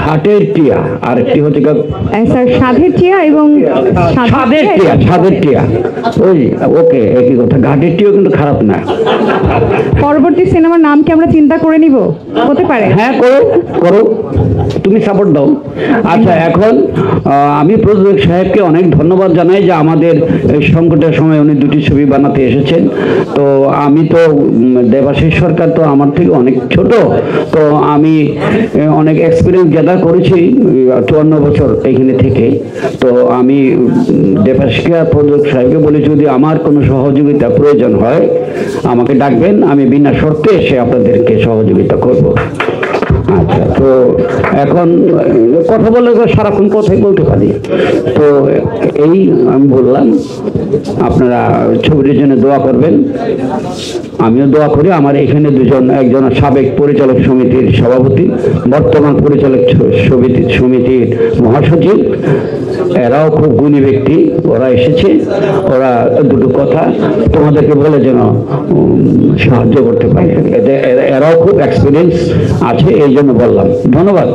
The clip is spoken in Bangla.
ঘাটের টিয়া, আর একটি হচ্ছে স্যার সাধের টিয়া এবং সাদের টিয়া। ওই ওকে, একই কথা। ঘাটের টিয়াও কিন্তু খারাপ না। পরবর্তী সিনেমার নাম কি আমরা চিন্তা করে নিব? হতে পারে। হ্যাঁ, করো করো, তুমি সাপোর্ট দাও। আচ্ছা, এখন আমি প্রযোজক সাহেবকে অনেক ধন্যবাদ জানাই যে আমাদের এই সংকটের সময় উনি দুটি ছবি বানাতে এসেছেন। তো আমি তো দেবাশিস সরকার তো আমার থেকে অনেক ছোট, তো আমি অনেক এক্সপিরিয়েন্স গ্যাদার করেছি 54 বছর এখানে থেকে। তো আমি দেবাশিস প্রযোজক সাহেবকে বলি, যদি আমার কোনো সহযোগিতা প্রয়োজন হয় আমাকে ডাকবেন, আমি বিনা শর্তে এসে আপনাদেরকে সহযোগিতা করব। আচ্ছা, তো এখন কথা বলে সারাক্ষণ কথাই বলতে পারি। তো এই আমি বললাম, আপনারা ছবিটির জন্য দোয়া করবেন, আমিও দোয়া করি। আমার এখানে একজন সাবেক পরিচালক সমিতির সভাপতি, বর্তমান পরিচালক সমিতির মহাসচিব, এরাও খুব গুণী ব্যক্তি, ওরা এসেছে। ওরা দুটো কথা তোমাদেরকে বলে যেন সাহায্য করতে পারে, এরাও খুব এক্সপিরিয়েন্স আছে, এই জন্য বললাম। ধন্যবাদ।